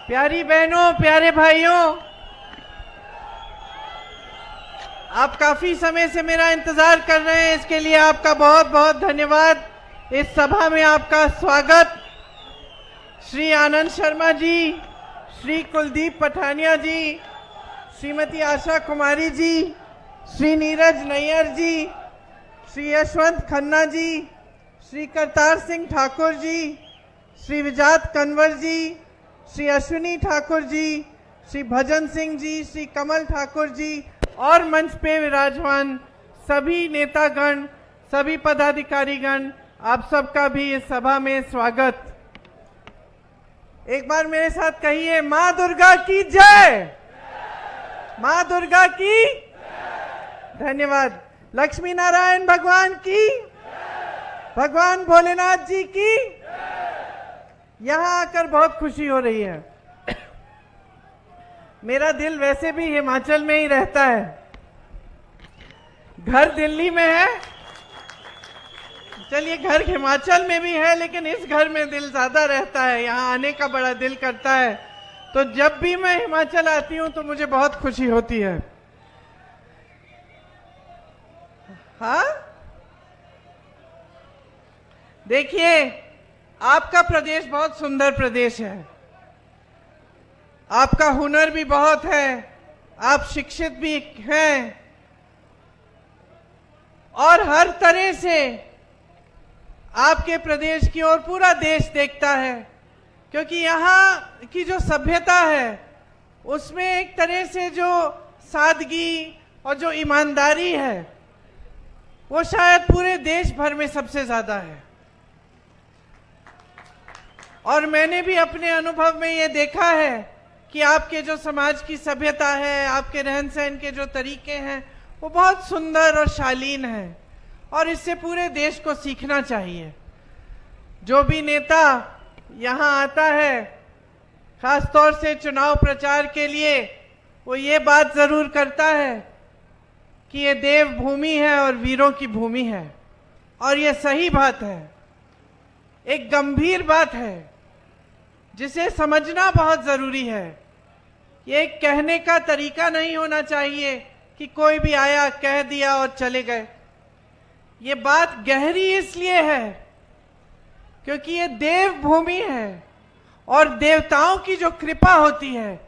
प्यारी बहनों, प्यारे भाइयों, आप काफी समय से मेरा इंतजार कर रहे हैं, इसके लिए आपका बहुत बहुत धन्यवाद। इस सभा में आपका स्वागत। श्री आनंद शर्मा जी, श्री कुलदीप पठानिया जी, श्रीमती आशा कुमारी जी, श्री नीरज नैयर जी, श्री यशवंत खन्ना जी, श्री करतार सिंह ठाकुर जी, श्री विजात कंवर जी, श्री अश्विनी ठाकुर जी, श्री भजन सिंह जी, श्री कमल ठाकुर जी और मंच पे विराजमान सभी नेतागण, सभी पदाधिकारीगण, आप सबका भी इस सभा में स्वागत। एक बार मेरे साथ कहिए, माँ दुर्गा की जय, माँ दुर्गा की धन्यवाद। लक्ष्मी नारायण भगवान की, भगवान भोलेनाथ जी की। यहाँ आकर बहुत खुशी हो रही है। मेरा दिल वैसे भी हिमाचल में ही रहता है, घर दिल्ली में है, चलिए घर हिमाचल में भी है, लेकिन इस घर में दिल ज्यादा रहता है, यहाँ आने का बड़ा दिल करता है। तो जब भी मैं हिमाचल आती हूँ तो मुझे बहुत खुशी होती है। हाँ, देखिए, आपका प्रदेश बहुत सुंदर प्रदेश है, आपका हुनर भी बहुत है, आप शिक्षित भी हैं और हर तरह से आपके प्रदेश की ओर पूरा देश देखता है, क्योंकि यहाँ की जो सभ्यता है उसमें एक तरह से जो सादगी और जो ईमानदारी है वो शायद पूरे देश भर में सबसे ज्यादा है। और मैंने भी अपने अनुभव में ये देखा है कि आपके जो समाज की सभ्यता है, आपके रहन सहन के जो तरीके हैं वो बहुत सुंदर और शालीन हैं और इससे पूरे देश को सीखना चाहिए। जो भी नेता यहाँ आता है, खासतौर से चुनाव प्रचार के लिए, वो ये बात जरूर करता है कि ये देव भूमि है और वीरों की भूमि है, और ये सही बात है, एक गंभीर बात है जिसे समझना बहुत जरूरी है। ये एक कहने का तरीका नहीं होना चाहिए कि कोई भी आया कह दिया और चले गए। ये बात गहरी इसलिए है क्योंकि ये देव भूमि है और देवताओं की जो कृपा होती है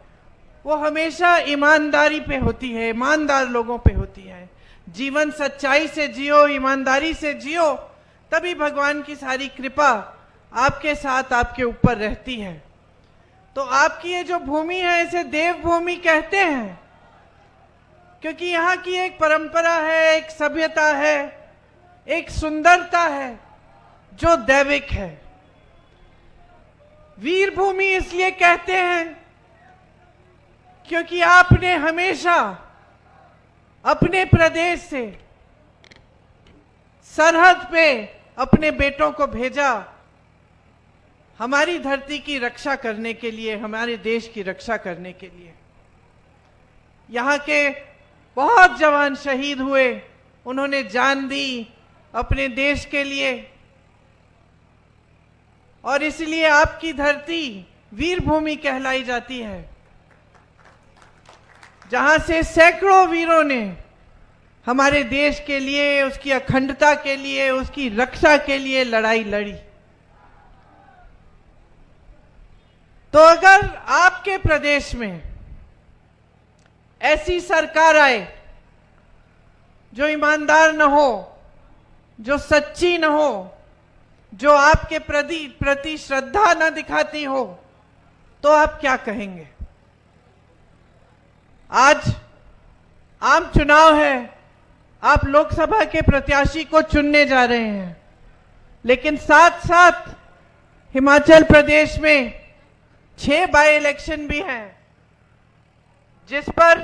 वो हमेशा ईमानदारी पे होती है, ईमानदार लोगों पे होती है। जीवन सच्चाई से जियो, ईमानदारी से जियो, तभी भगवान की सारी कृपा आपके साथ, आपके ऊपर रहती है। तो आपकी ये जो भूमि है इसे देव भूमि कहते हैं क्योंकि यहाँ की एक परंपरा है, एक सभ्यता है, एक सुंदरता है जो दैविक है। वीर भूमि इसलिए कहते हैं क्योंकि आपने हमेशा अपने प्रदेश से सरहद पे अपने बेटों को भेजा हमारी धरती की रक्षा करने के लिए, हमारे देश की रक्षा करने के लिए। यहाँ के बहुत जवान शहीद हुए, उन्होंने जान दी अपने देश के लिए, और इसलिए आपकी धरती वीर भूमि कहलाई जाती है, जहां से सैकड़ों वीरों ने हमारे देश के लिए, उसकी अखंडता के लिए, उसकी रक्षा के लिए लड़ाई लड़ी। तो अगर आपके प्रदेश में ऐसी सरकार आए जो ईमानदार न हो, जो सच्ची न हो, जो आपके प्रति श्रद्धा न दिखाती हो, तो आप क्या कहेंगे? आज आम चुनाव है, आप लोकसभा के प्रत्याशी को चुनने जा रहे हैं, लेकिन साथ साथ हिमाचल प्रदेश में 6 बाई इलेक्शन भी हैं, जिस पर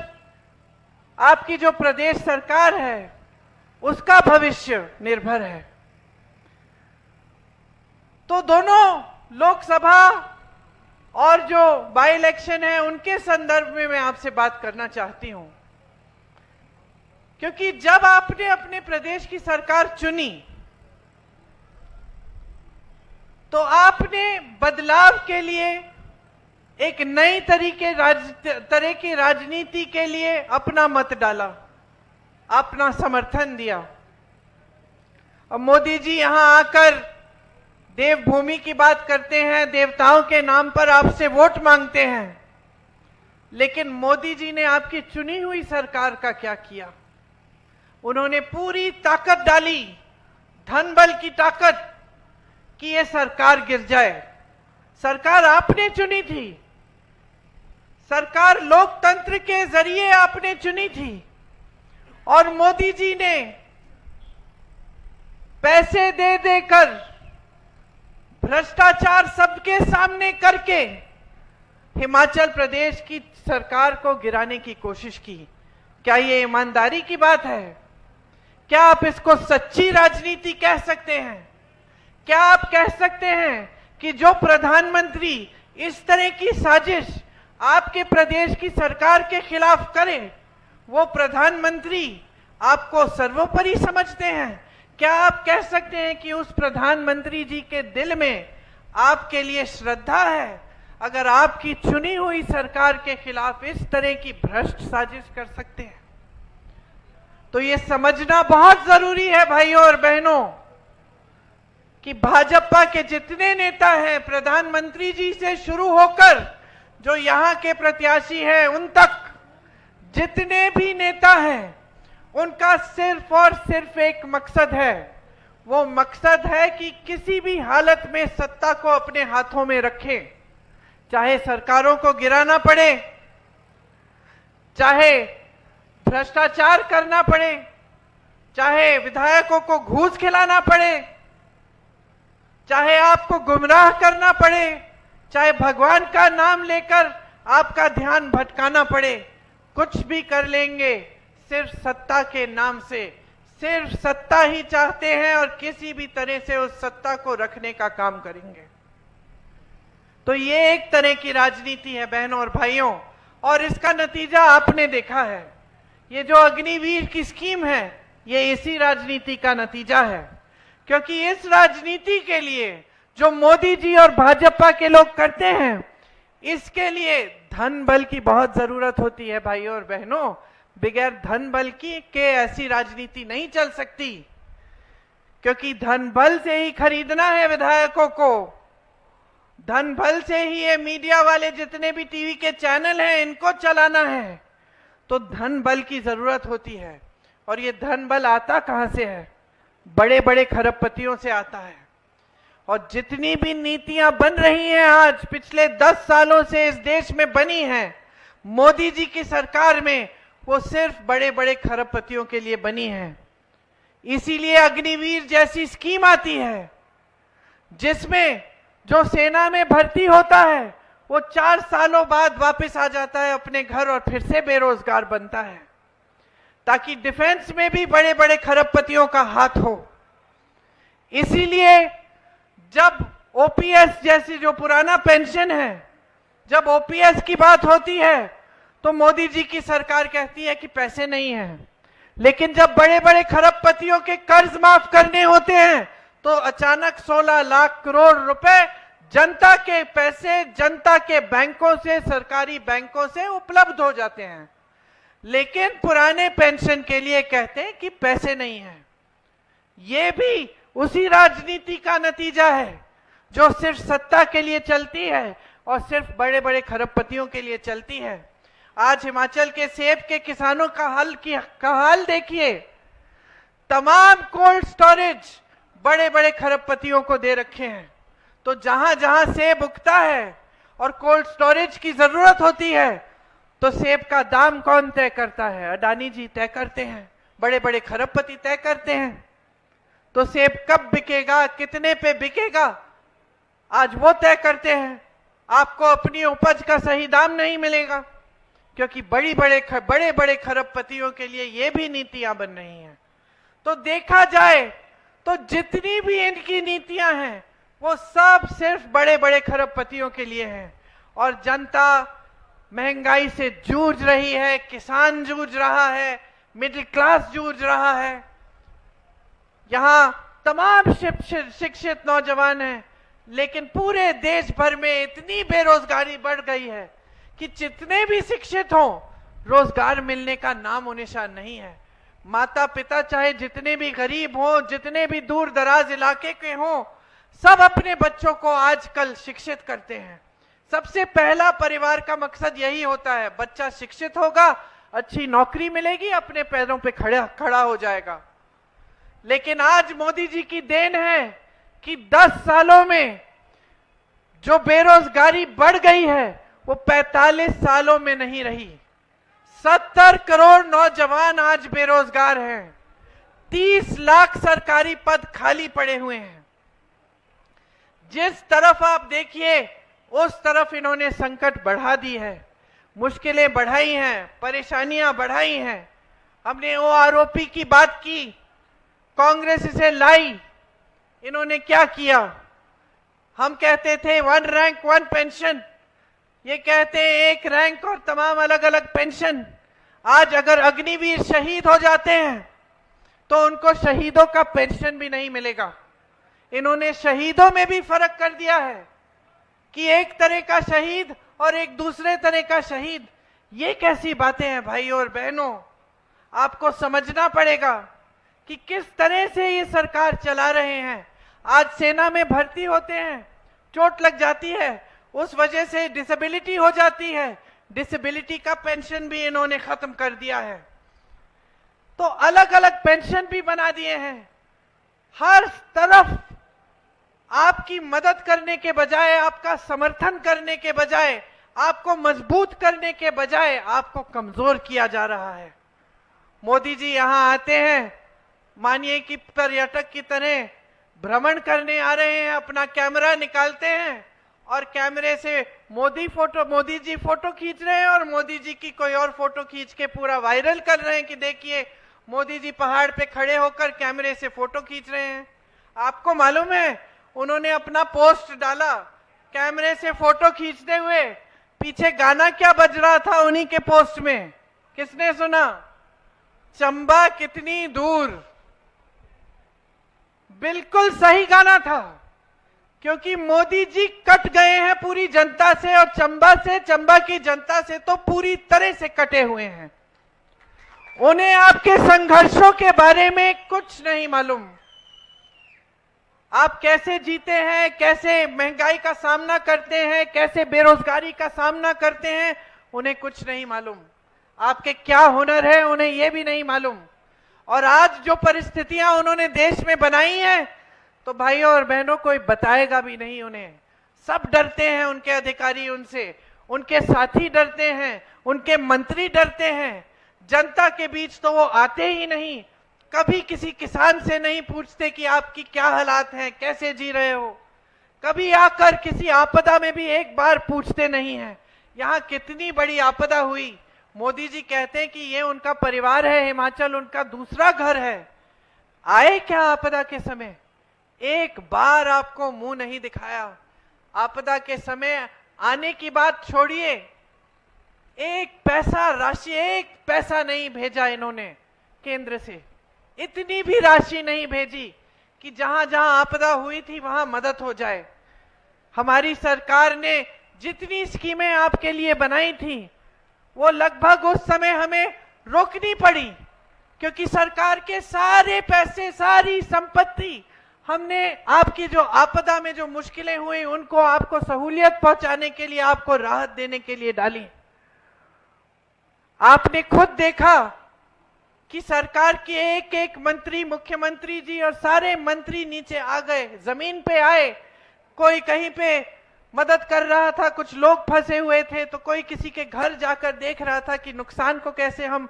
आपकी जो प्रदेश सरकार है उसका भविष्य निर्भर है। तो दोनों लोकसभा और जो बाई इलेक्शन है उनके संदर्भ में मैं आपसे बात करना चाहती हूं, क्योंकि जब आपने अपने प्रदेश की सरकार चुनी तो आपने बदलाव के लिए एक नई तरह की राजनीति के लिए अपना मत डाला, अपना समर्थन दिया। अब मोदी जी यहां आकर देवभूमि की बात करते हैं, देवताओं के नाम पर आपसे वोट मांगते हैं, लेकिन मोदी जी ने आपकी चुनी हुई सरकार का क्या किया? उन्होंने पूरी ताकत डाली, धन बल की ताकत, कि ये सरकार गिर जाए। सरकार आपने चुनी थी, सरकार लोकतंत्र के जरिए आपने चुनी थी, और मोदी जी ने पैसे दे देकर, भ्रष्टाचार सबके सामने करके हिमाचल प्रदेश की सरकार को गिराने की कोशिश की। क्या ये ईमानदारी की बात है? क्या आप इसको सच्ची राजनीति कह सकते हैं? क्या आप कह सकते हैं कि जो प्रधानमंत्री इस तरह की साजिश आपके प्रदेश की सरकार के खिलाफ करे, वो प्रधानमंत्री आपको सर्वोपरि समझते हैं? क्या आप कह सकते हैं कि उस प्रधानमंत्री जी के दिल में आपके लिए श्रद्धा है, अगर आपकी चुनी हुई सरकार के खिलाफ इस तरह की भ्रष्ट साजिश कर सकते हैं? तो ये समझना बहुत जरूरी है भाइयों और बहनों, कि भाजपा के जितने नेता हैं, प्रधानमंत्री जी से शुरू होकर जो यहां के प्रत्याशी हैं उन तक जितने भी नेता हैं, उनका सिर्फ और सिर्फ एक मकसद है। वो मकसद है कि किसी भी हालत में सत्ता को अपने हाथों में रखें, चाहे सरकारों को गिराना पड़े, चाहे भ्रष्टाचार करना पड़े, चाहे विधायकों को घूस खिलाना पड़े, चाहे आपको गुमराह करना पड़े, चाहे भगवान का नाम लेकर आपका ध्यान भटकाना पड़े, कुछ भी कर लेंगे सिर्फ सत्ता के नाम से। सिर्फ सत्ता ही चाहते हैं और किसी भी तरह से उस सत्ता को रखने का काम करेंगे। तो ये एक तरह की राजनीति है बहनों और भाइयों, और इसका नतीजा आपने देखा है। ये जो अग्निवीर की स्कीम है, ये इसी राजनीति का नतीजा है, क्योंकि इस राजनीति के लिए जो मोदी जी और भाजपा के लोग करते हैं, इसके लिए धन बल की बहुत जरूरत होती है भाइयों और बहनों। बगैर धन बल के ऐसी राजनीति नहीं चल सकती, क्योंकि धन बल से ही खरीदना है विधायकों को, धन बल से ही ये मीडिया वाले जितने भी टीवी के चैनल हैं इनको चलाना है। तो धन बल की जरूरत होती है, और ये धन बल आता कहां से है? बड़े बड़े खरबपतियों से आता है। और जितनी भी नीतियां बन रही हैं आज, पिछले 10 सालों से इस देश में बनी हैं मोदी जी की सरकार में, वो सिर्फ बड़े बड़े खरबपतियों के लिए बनी है। इसीलिए अग्निवीर जैसी स्कीम आती है, जिसमें जो सेना में भर्ती होता है वो 4 सालों बाद वापस आ जाता है अपने घर और फिर से बेरोजगार बनता है, ताकि डिफेंस में भी बड़े बड़े खरबपतियों का हाथ हो। इसीलिए जब ओपीएस जैसी जो पुराना पेंशन है, जब ओपीएस की बात होती है तो मोदी जी की सरकार कहती है कि पैसे नहीं हैं, लेकिन जब बड़े बड़े खरबपतियों के कर्ज माफ करने होते हैं तो अचानक 16 लाख करोड़ रुपए जनता के पैसे, जनता के बैंकों से, सरकारी बैंकों से उपलब्ध हो जाते हैं। लेकिन पुराने पेंशन के लिए कहते हैं कि पैसे नहीं हैं। ये भी उसी राजनीति का नतीजा है जो सिर्फ सत्ता के लिए चलती है और सिर्फ बड़े बड़े खरबपतियों के लिए चलती है। आज हिमाचल के सेब के किसानों का हाल देखिए। तमाम कोल्ड स्टोरेज बड़े बड़े खरबपतियों को दे रखे हैं। तो जहां जहां सेब उगता है और कोल्ड स्टोरेज की जरूरत होती है, तो सेब का दाम कौन तय करता है? अडानी जी तय करते हैं, बड़े बड़े खरबपति तय करते हैं। तो सेब कब बिकेगा, कितने पे बिकेगा, आज वो तय करते हैं। आपको अपनी उपज का सही दाम नहीं मिलेगा, क्योंकि बड़े बड़े खरबपतियों के लिए ये भी नीतियां बन रही हैं। तो देखा जाए तो जितनी भी इनकी नीतियां हैं वो सब सिर्फ बड़े बड़े खरबपतियों के लिए हैं, और जनता महंगाई से जूझ रही है, किसान जूझ रहा है, मिडिल क्लास जूझ रहा है। यहां तमाम शिक्षित नौजवान हैं लेकिन पूरे देश भर में इतनी बेरोजगारी बढ़ गई है कि जितने भी शिक्षित हों, रोजगार मिलने का नामो निशान नहीं है। माता पिता चाहे जितने भी गरीब हों, जितने भी दूर दराज इलाके के हों, सब अपने बच्चों को आजकल शिक्षित करते हैं। सबसे पहला परिवार का मकसद यही होता है, बच्चा शिक्षित होगा, अच्छी नौकरी मिलेगी, अपने पैरों पे खड़ा हो जाएगा। लेकिन आज मोदी जी की देन है कि 10 सालों में जो बेरोजगारी बढ़ गई है वो 45 सालों में नहीं रही। 70 करोड़ नौजवान आज बेरोजगार हैं। 30 लाख सरकारी पद खाली पड़े हुए हैं। जिस तरफ आप देखिए उस तरफ इन्होंने संकट बढ़ा दी है, मुश्किलें बढ़ाई हैं, परेशानियां बढ़ाई हैं। हमने ओआरओपी की बात की, कांग्रेस इसे लाई, इन्होंने क्या किया? हम कहते थे 1 रैंक 1 पेंशन, ये कहते हैं 1 रैंक और तमाम अलग अलग पेंशन। आज अगर अग्निवीर शहीद हो जाते हैं तो उनको शहीदों का पेंशन भी नहीं मिलेगा। इन्होंने शहीदों में भी फर्क कर दिया है कि एक तरह का शहीद और एक दूसरे तरह का शहीद। ये कैसी बातें हैं भाइयों और बहनों? आपको समझना पड़ेगा कि किस तरह से ये सरकार चला रहे हैं। आज सेना में भर्ती होते हैं, चोट लग जाती है, उस वजह से डिसेबिलिटी हो जाती है, डिसेबिलिटी का पेंशन भी इन्होंने खत्म कर दिया है। तो अलग अलग पेंशन भी बना दिए हैं। हर तरफ आपकी मदद करने के बजाय, आपका समर्थन करने के बजाय, आपको मजबूत करने के बजाय आपको कमजोर किया जा रहा है। मोदी जी यहां आते हैं, मानिए कि पर्यटक की तरह भ्रमण करने आ रहे हैं, अपना कैमरा निकालते हैं और कैमरे से मोदी जी फोटो खींच रहे हैं और मोदी जी की कोई और फोटो खींच के पूरा वायरल कर रहे हैं कि देखिए मोदी जी पहाड़ पे खड़े होकर कैमरे से फोटो खींच रहे हैं। आपको मालूम है उन्होंने अपना पोस्ट डाला कैमरे से फोटो खींचते हुए, पीछे गाना क्या बज रहा था उन्हीं के पोस्ट में? किसने सुना? चंबा कितनी दूर। बिल्कुल सही गाना था, क्योंकि मोदी जी कट गए हैं पूरी जनता से, और चंबा की जनता से तो पूरी तरह से कटे हुए हैं। उन्हें आपके संघर्षों के बारे में कुछ नहीं मालूम। आप कैसे जीते हैं, कैसे महंगाई का सामना करते हैं, कैसे बेरोजगारी का सामना करते हैं, उन्हें कुछ नहीं मालूम। आपके क्या हुनर है उन्हें यह भी नहीं मालूम। और आज जो परिस्थितियां उन्होंने देश में बनाई हैं, तो भाइयों और बहनों कोई बताएगा भी नहीं उन्हें। सब डरते हैं, उनके अधिकारी उनसे, उनके साथी डरते हैं, उनके मंत्री डरते हैं। जनता के बीच तो वो आते ही नहीं, कभी किसी किसान से नहीं पूछते कि आपकी क्या हालात हैं, कैसे जी रहे हो। कभी आकर किसी आपदा में भी एक बार पूछते नहीं हैं। यहाँ कितनी बड़ी आपदा हुई, मोदी जी कहते हैं कि ये उनका परिवार है, हिमाचल उनका दूसरा घर है। आए क्या आपदा के समय? एक बार आपको मुंह नहीं दिखाया। आपदा के समय आने की बात छोड़िए, एक पैसा राशि, एक पैसा नहीं भेजा इन्होंने केंद्र से। इतनी भी राशि नहीं भेजी कि जहां जहां आपदा हुई थी वहां मदद हो जाए। हमारी सरकार ने जितनी स्कीमें आपके लिए बनाई थी वो लगभग उस समय हमें रोकनी पड़ी, क्योंकि सरकार के सारे पैसे, सारी संपत्ति हमने आपकी जो आपदा में जो मुश्किलें हुई उनको आपको सहूलियत पहुंचाने के लिए, आपको राहत देने के लिए डाली। आपने खुद देखा कि सरकार के एक एक मंत्री, मुख्यमंत्री जी और सारे मंत्री नीचे आ गए, जमीन पे आए। कोई कहीं पे मदद कर रहा था, कुछ लोग फंसे हुए थे तो कोई किसी के घर जाकर देख रहा था कि नुकसान को कैसे हम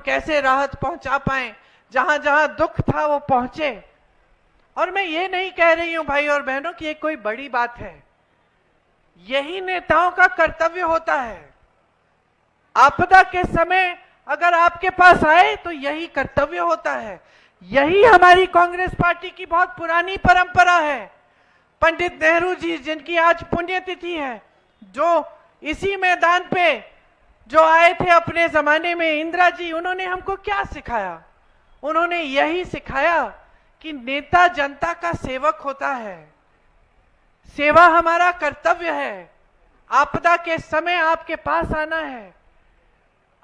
कैसे राहत पहुंचा पाए। जहां जहां दुख था वो पहुंचे। और मैं ये नहीं कह रही हूं भाई और बहनों कि ये कोई बड़ी बात है, यही नेताओं का कर्तव्य होता है। आपदा के समय अगर आपके पास आए तो यही कर्तव्य होता है। यही हमारी कांग्रेस पार्टी की बहुत पुरानी परंपरा है। पंडित नेहरू जी, जिनकी आज पुण्यतिथि है, जो इसी मैदान पे जो आए थे अपने जमाने में, इंदिरा जी, उन्होंने हमको क्या सिखाया? उन्होंने यही सिखाया कि नेता जनता का सेवक होता है। सेवा हमारा कर्तव्य है। आपदा के समय आपके पास आना है,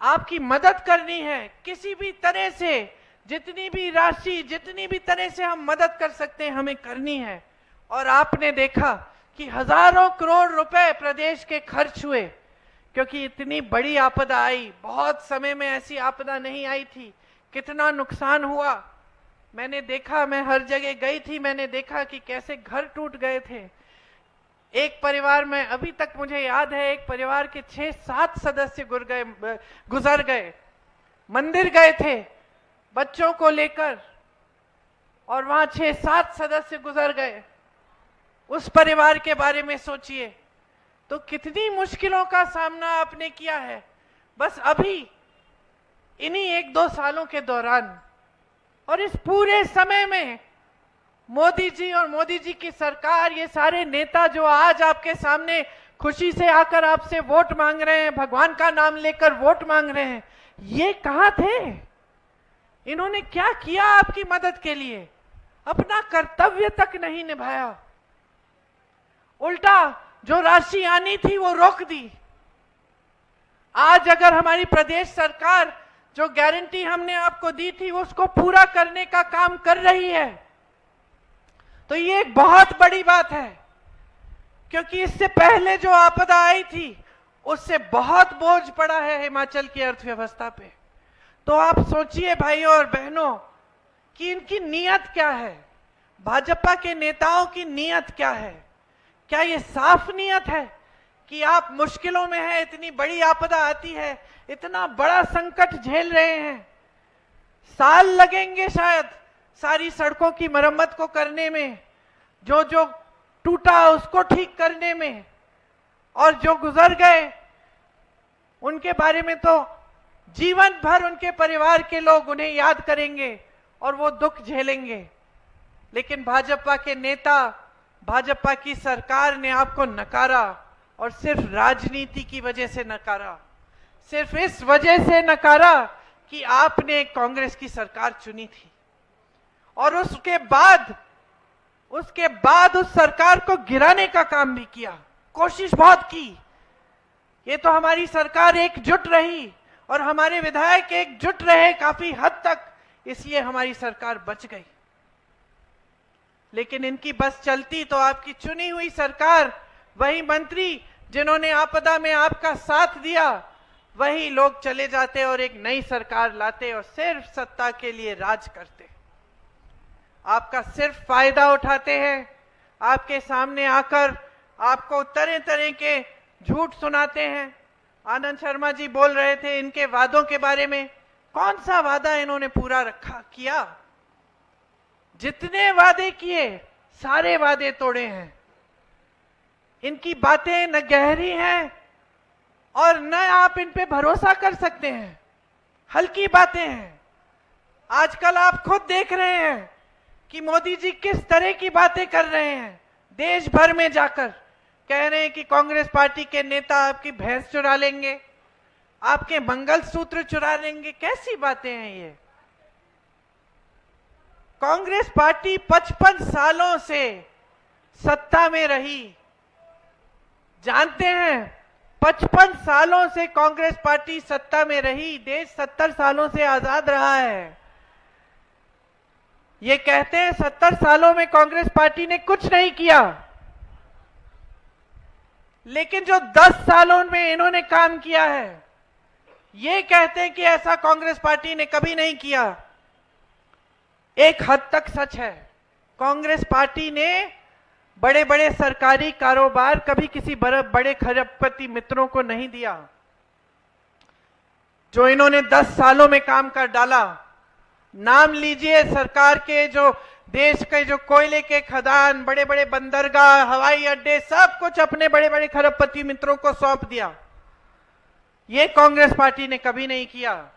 आपकी मदद करनी है किसी भी तरह से, जितनी भी राशि, जितनी भी तरह से हम मदद कर सकते हैं हमें करनी है। और आपने देखा कि हजारों करोड़ रुपए प्रदेश के खर्च हुए, क्योंकि इतनी बड़ी आपदा आई, बहुत समय में ऐसी आपदा नहीं आई थी। कितना नुकसान हुआ मैंने देखा, मैं हर जगह गई थी, मैंने देखा कि कैसे घर टूट गए थे। एक परिवार में अभी तक मुझे याद है, एक परिवार के 6-7 सदस्य गुजर गए, मंदिर गए थे बच्चों को लेकर, और वहां 6-7 सदस्य गुजर गए। उस परिवार के बारे में सोचिए तो कितनी मुश्किलों का सामना आपने किया है बस अभी इन्हीं 1-2 सालों के दौरान। और इस पूरे समय में मोदी जी और मोदी जी की सरकार, ये सारे नेता जो आज आपके सामने खुशी से आकर आपसे वोट मांग रहे हैं, भगवान का नाम लेकर वोट मांग रहे हैं, ये कहां थे? इन्होंने क्या किया आपकी मदद के लिए? अपना कर्तव्य तक नहीं निभाया, उल्टा जो राशि आनी थी वो रोक दी। आज अगर हमारी प्रदेश सरकार जो गारंटी हमने आपको दी थी उसको पूरा करने का काम कर रही है, तो ये एक बहुत बड़ी बात है, क्योंकि इससे पहले जो आपदा आई थी उससे बहुत बोझ पड़ा है हिमाचल की अर्थव्यवस्था पे। तो आप सोचिए भाइयों और बहनों कि इनकी नीयत क्या है, भाजपा के नेताओं की नीयत क्या है? क्या ये साफ नीयत है कि आप मुश्किलों में हैं, इतनी बड़ी आपदा आती है, इतना बड़ा संकट झेल रहे हैं, साल लगेंगे शायद सारी सड़कों की मरम्मत को करने में, जो जो टूटा उसको ठीक करने में, और जो गुजर गए उनके बारे में तो जीवन भर उनके परिवार के लोग उन्हें याद करेंगे और वो दुख झेलेंगे। लेकिन भाजपा के नेता, भाजपा की सरकार ने आपको नकारा, और सिर्फ राजनीति की वजह से नकारा, सिर्फ इस वजह से नकारा कि आपने कांग्रेस की सरकार चुनी थी, और उसके बाद उस सरकार को गिराने का काम भी किया, कोशिश बहुत की। ये तो हमारी सरकार एकजुट रही और हमारे विधायक एकजुट रहे काफी हद तक, इसलिए हमारी सरकार बच गई। लेकिन इनकी बस चलती तो आपकी चुनी हुई सरकार, वही मंत्री जिन्होंने आपदा में आपका साथ दिया, वही लोग चले जाते और एक नई सरकार लाते और सिर्फ सत्ता के लिए राज करते। आपका सिर्फ फायदा उठाते हैं, आपके सामने आकर आपको तरह तरह के झूठ सुनाते हैं। आनंद शर्मा जी बोल रहे थे इनके वादों के बारे में, कौन सा वादा इन्होंने पूरा किया? जितने वादे किए सारे वादे तोड़े हैं। इनकी बातें न गहरी हैं और न आप इन पे भरोसा कर सकते हैं, हल्की बातें हैं। आजकल आप खुद देख रहे हैं कि मोदी जी किस तरह की बातें कर रहे हैं, देश भर में जाकर कह रहे हैं कि कांग्रेस पार्टी के नेता आपकी भैंस चुरा लेंगे, आपके मंगलसूत्र चुरा लेंगे। कैसी बातें हैं ये? कांग्रेस पार्टी 55 सालों से सत्ता में रही, जानते हैं 55 सालों से कांग्रेस पार्टी सत्ता में रही, देश 70 सालों से आजाद रहा है। ये कहते हैं 70 सालों में कांग्रेस पार्टी ने कुछ नहीं किया, लेकिन जो 10 सालों में इन्होंने काम किया है, ये कहते हैं कि ऐसा कांग्रेस पार्टी ने कभी नहीं किया। एक हद तक सच है, कांग्रेस पार्टी ने बड़े बड़े सरकारी कारोबार कभी किसी बड़े खरबपति मित्रों को नहीं दिया। जो इन्होंने 10 सालों में काम कर डाला, नाम लीजिए सरकार के, जो देश के जो कोयले के खदान, बड़े बड़े बंदरगाह, हवाई अड्डे, सब कुछ अपने बड़े बड़े खरबपति मित्रों को सौंप दिया। ये कांग्रेस पार्टी ने कभी नहीं किया।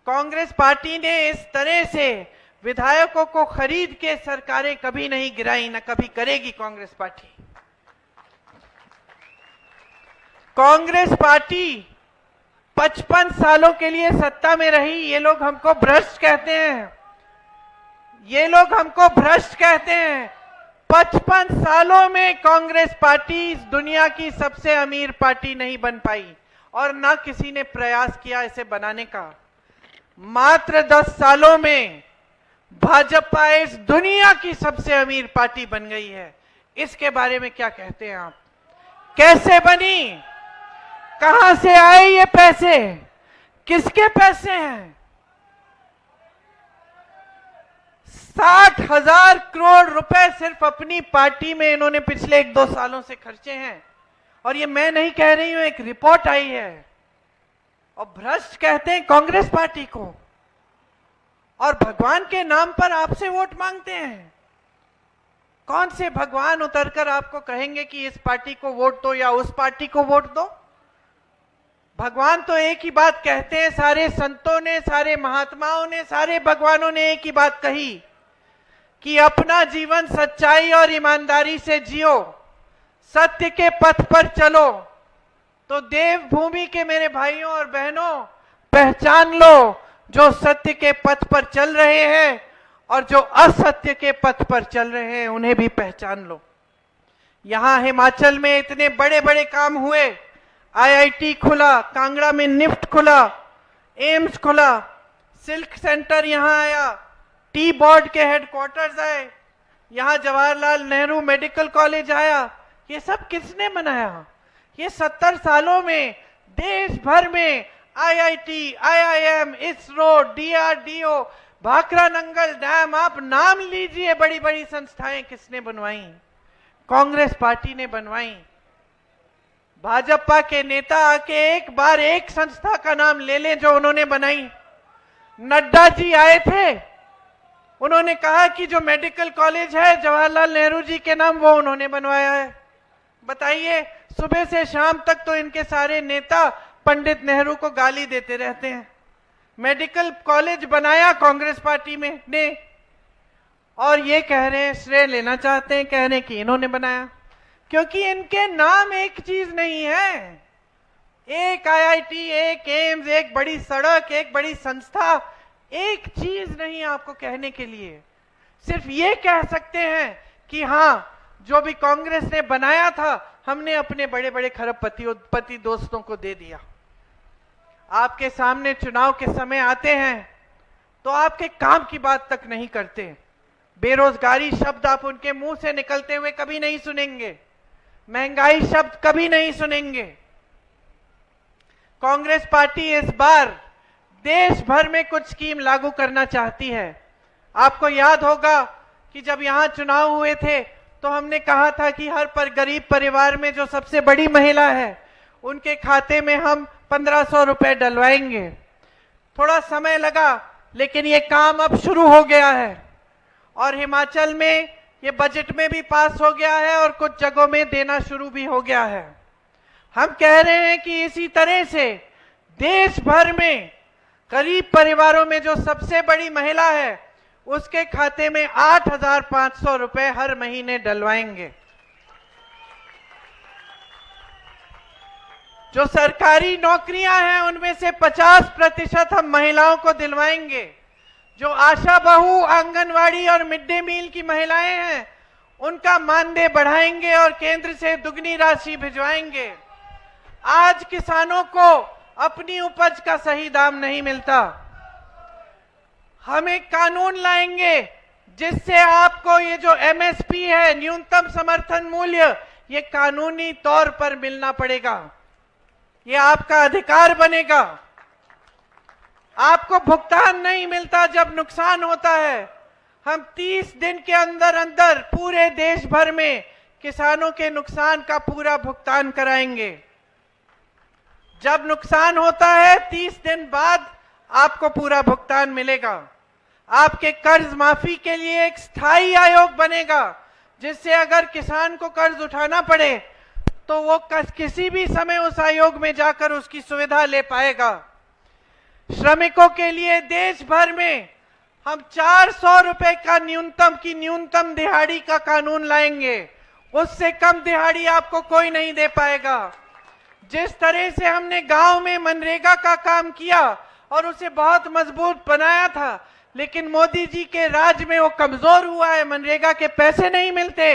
कांग्रेस पार्टी ने इस तरह से विधायकों को खरीद के सरकारें कभी नहीं गिराई, न कभी करेगी कांग्रेस पार्टी। कांग्रेस पार्टी 55 सालों के लिए सत्ता में रही। ये लोग हमको भ्रष्ट कहते हैं, ये लोग हमको भ्रष्ट कहते हैं, 55 सालों में कांग्रेस पार्टी इस दुनिया की सबसे अमीर पार्टी नहीं बन पाई और ना किसी ने प्रयास किया इसे बनाने का। मात्र 10 सालों में भाजपा इस दुनिया की सबसे अमीर पार्टी बन गई है। इसके बारे में क्या कहते हैं आप? कैसे बनी? कहां से आए ये पैसे? किसके पैसे हैं? 60,000 करोड़ रुपए सिर्फ अपनी पार्टी में इन्होंने पिछले 1-2 सालों से खर्चे हैं। और ये मैं नहीं कह रही हूं, एक रिपोर्ट आई है। और भ्रष्ट कहते हैं कांग्रेस पार्टी को, और भगवान के नाम पर आपसे वोट मांगते हैं। कौन से भगवान उतरकर आपको कहेंगे कि इस पार्टी को वोट दो या उस पार्टी को वोट दो? भगवान तो एक ही बात कहते हैं। सारे संतों ने, सारे महात्माओं ने, सारे भगवानों ने एक ही बात कही कि अपना जीवन सच्चाई और ईमानदारी से जियो, सत्य के पथ पर चलो। तो देवभूमि के मेरे भाइयों और बहनों, पहचान लो जो सत्य के पथ पर चल रहे हैं और जो असत्य के पथ पर चल रहे हैं उन्हें भी पहचान लो। यहां हिमाचल में इतने बड़े बड़े काम हुए। आईआईटी खुला, कांगड़ा में निफ्ट खुला, एम्स खुला, सिल्क सेंटर यहां आया, टी बोर्ड के हेडक्वार्टर्स आए, यहां जवाहरलाल नेहरू मेडिकल कॉलेज आया। ये सब किसने बनाया? ये 70 सालों में देश भर में IIT, IIM, ISRO, DRDO, Bhakra Nangal dam, आप नाम लीजिए, बड़ी बड़ी संस्थाएं किसने बनवाई? कांग्रेस पार्टी ने बनवाई। भाजपा के नेता आके एक बार एक संस्था का नाम ले लें जो उन्होंने बनाई। नड्डा जी आए थे, उन्होंने कहा कि जो मेडिकल कॉलेज है जवाहरलाल नेहरू जी के नाम, वो उन्होंने बनवाया है। बताइए, सुबह से शाम तक तो इनके सारे नेता पंडित नेहरू को गाली देते रहते हैं। मेडिकल कॉलेज बनाया कांग्रेस पार्टी में ने, और ये कह रहे हैं, श्रेय लेना चाहते हैं, कह रहे हैं कि इन्होंने बनाया। क्योंकि इनके नाम एक चीज नहीं है। एक आईआईटी, एक एम्स, एक बड़ी सड़क, एक बड़ी संस्था, एक चीज नहीं आपको कहने के लिए। सिर्फ ये कह सकते हैं कि हां, जो भी कांग्रेस ने बनाया था हमने अपने बड़े बड़े खरबपति दोस्तों को दे दिया। आपके सामने चुनाव के समय आते हैं तो आपके काम की बात तक नहीं करते। बेरोजगारी शब्द आप उनके मुंह से निकलते हुए कभी नहीं सुनेंगे। महंगाई शब्द कभी नहीं सुनेंगे। कांग्रेस पार्टी इस बार देश भर में कुछ स्कीम लागू करना चाहती है। आपको याद होगा कि जब यहां चुनाव हुए थे तो हमने कहा था कि हर गरीब परिवार में जो सबसे बड़ी महिला है उनके खाते में हम 1500 रुपए डलवाएंगे। थोड़ा समय लगा, लेकिन ये काम अब शुरू हो गया है और हिमाचल में ये बजट में भी पास हो गया है और कुछ जगहों में देना शुरू भी हो गया है। हम कह रहे हैं कि इसी तरह से देश भर में गरीब परिवारों में जो सबसे बड़ी महिला है उसके खाते में 8,500 रुपए हर महीने डलवाएंगे। जो सरकारी नौकरियां हैं उनमें से 50% हम महिलाओं को दिलवाएंगे। जो आशा बहू, आंगनवाड़ी और मिड डे मील की महिलाएं हैं उनका मानदेय बढ़ाएंगे और केंद्र से दुगनी राशि भिजवाएंगे। आज किसानों को अपनी उपज का सही दाम नहीं मिलता। हम एक कानून लाएंगे जिससे आपको ये जो एमएसपी है, न्यूनतम समर्थन मूल्य, ये कानूनी तौर पर मिलना पड़ेगा। ये आपका अधिकार बनेगा। आपको भुगतान नहीं मिलता जब नुकसान होता है। हम 30 दिन के अंदर अंदर पूरे देश भर में किसानों के नुकसान का पूरा भुगतान कराएंगे। जब नुकसान होता है 30 दिन बाद आपको पूरा भुगतान मिलेगा। आपके कर्ज माफी के लिए एक स्थायी आयोग बनेगा जिससे अगर किसान को कर्ज उठाना पड़े तो वो किसी भी समय उस आयोग में जाकर उसकी सुविधा ले पाएगा। श्रमिकों के लिए देश भर में हम 400 रुपए का न्यूनतम दिहाड़ी का कानून लाएंगे। उससे कम दिहाड़ी आपको कोई नहीं दे पाएगा। जिस तरह से हमने गांव में मनरेगा का काम किया और उसे बहुत मजबूत बनाया था, लेकिन मोदी जी के राज में वो कमजोर हुआ है, मनरेगा के पैसे नहीं मिलते।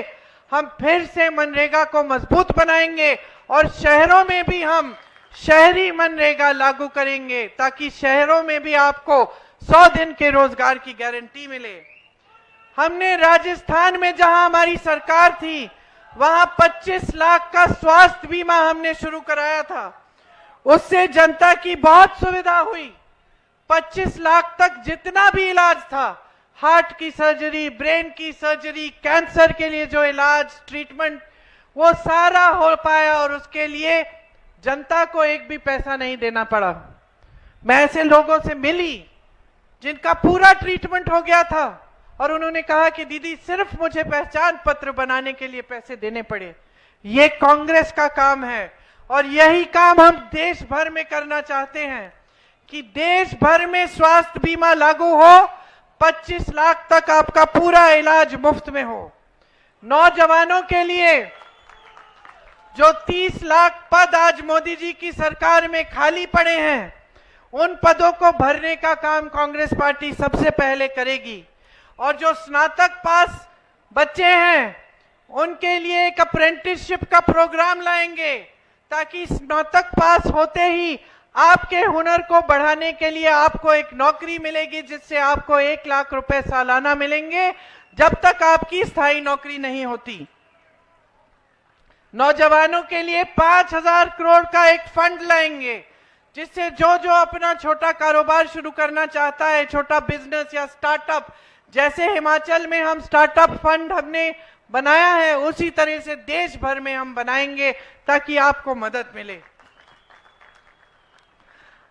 हम फिर से मनरेगा को मजबूत बनाएंगे और शहरों में भी हम शहरी मनरेगा लागू करेंगे ताकि शहरों में भी आपको 100 दिन के रोजगार की गारंटी मिले। हमने राजस्थान में जहां हमारी सरकार थी वहां 25 लाख का स्वास्थ्य बीमा हमने शुरू कराया था। उससे जनता की बहुत सुविधा हुई। 25 लाख तक जितना भी इलाज था, हार्ट की सर्जरी, ब्रेन की सर्जरी, कैंसर के लिए जो इलाज ट्रीटमेंट, वो सारा हो पाया और उसके लिए जनता को एक भी पैसा नहीं देना पड़ा। मैं ऐसे लोगों से मिली जिनका पूरा ट्रीटमेंट हो गया था और उन्होंने कहा कि दीदी सिर्फ मुझे पहचान पत्र बनाने के लिए पैसे देने पड़े। ये कांग्रेस का काम है और यही काम हम देश भर में करना चाहते हैं कि देश भर में स्वास्थ्य बीमा लागू हो, 25 लाख तक आपका पूरा इलाज मुफ्त में हो। नौजवानों के लिए जो 30 लाख पद आज मोदी जी की सरकार में खाली पड़े हैं, उन पदों को भरने का काम कांग्रेस पार्टी सबसे पहले करेगी। और जो स्नातक पास बच्चे हैं उनके लिए एक अप्रेंटिसशिप का प्रोग्राम लाएंगे ताकि स्नातक पास होते ही आपके हुनर को बढ़ाने के लिए आपको एक नौकरी मिलेगी जिससे आपको 1 लाख रुपए सालाना मिलेंगे जब तक आपकी स्थायी नौकरी नहीं होती। नौजवानों के लिए 5,000 करोड़ का एक फंड लाएंगे जिससे जो जो अपना छोटा कारोबार शुरू करना चाहता है, छोटा बिजनेस या स्टार्टअप, जैसे हिमाचल में हम स्टार्टअप फंड हमने बनाया है उसी तरह से देश भर में हम बनाएंगे ताकि आपको मदद मिले।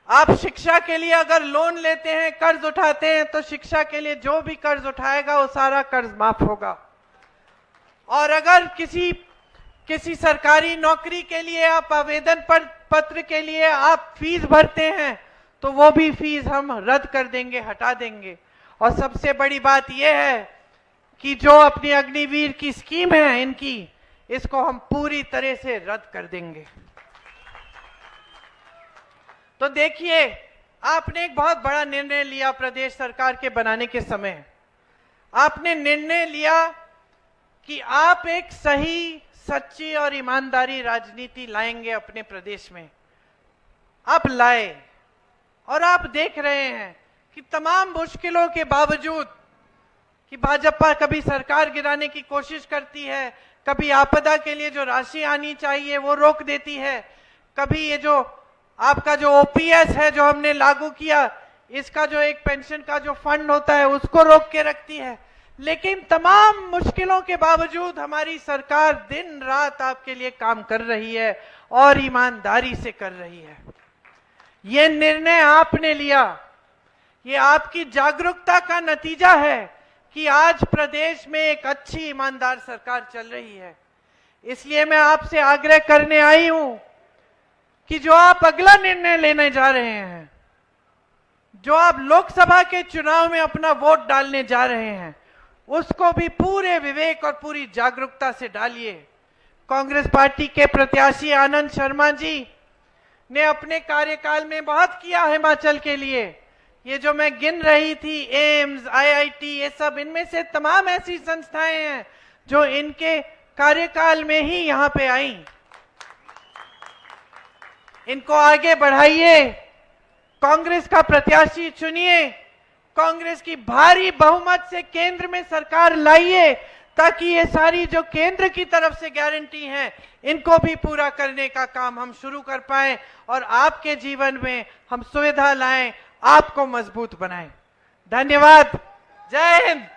आप शिक्षा के लिए अगर लोन लेते हैं, कर्ज उठाते हैं, तो शिक्षा के लिए जो भी कर्ज उठाएगा वो सारा कर्ज माफ होगा। और अगर किसी सरकारी नौकरी के लिए आप आवेदन पत्र के लिए आप फीस भरते हैं तो वो भी फीस हम रद्द कर देंगे, हटा देंगे। और सबसे बड़ी बात यह है कि जो अपनी अग्निवीर की स्कीम है इनकी, इसको हम पूरी तरह से रद्द कर देंगे। तो देखिए, आपने एक बहुत बड़ा निर्णय लिया प्रदेश सरकार के बनाने के समय। आपने निर्णय लिया कि आप एक सही, सच्ची और ईमानदारी राजनीति लाएंगे अपने प्रदेश में। आप लाए और आप देख रहे हैं कि तमाम मुश्किलों के बावजूद कि भाजपा कभी सरकार गिराने की कोशिश करती है, कभी आपदा के लिए जो राशि आनी चाहिए वो रोक देती है, कभी ये जो आपका जो ओपीएस है जो हमने लागू किया, इसका जो एक पेंशन का जो फंड होता है उसको रोक के रखती है। लेकिन तमाम मुश्किलों के बावजूद हमारी सरकार दिन रात आपके लिए काम कर रही है और ईमानदारी से कर रही है। ये निर्णय आपने लिया, ये आपकी जागरूकता का नतीजा है कि आज प्रदेश में एक अच्छी ईमानदार सरकार चल रही है। इसलिए मैं आपसे आग्रह करने आई हूं कि जो आप अगला निर्णय लेने जा रहे हैं, जो आप लोकसभा के चुनाव में अपना वोट डालने जा रहे हैं, उसको भी पूरे विवेक और पूरी जागरूकता से डालिए। कांग्रेस पार्टी के प्रत्याशी आनंद शर्मा जी ने अपने कार्यकाल में बहुत किया हिमाचल के लिए। ये जो मैं गिन रही थी, एम्स, आईआईटी, ये सब, इनमें से तमाम ऐसी संस्थाएं हैं जो इनके कार्यकाल में ही यहां पे आई। इनको आगे बढ़ाइए, कांग्रेस का प्रत्याशी चुनिए, कांग्रेस की भारी बहुमत से केंद्र में सरकार लाइए ताकि ये सारी जो केंद्र की तरफ से गारंटी हैं इनको भी पूरा करने का काम हम शुरू कर पाएं और आपके जीवन में हम सुविधा लाएं, आपको मजबूत बनाएं। धन्यवाद। जय हिंद।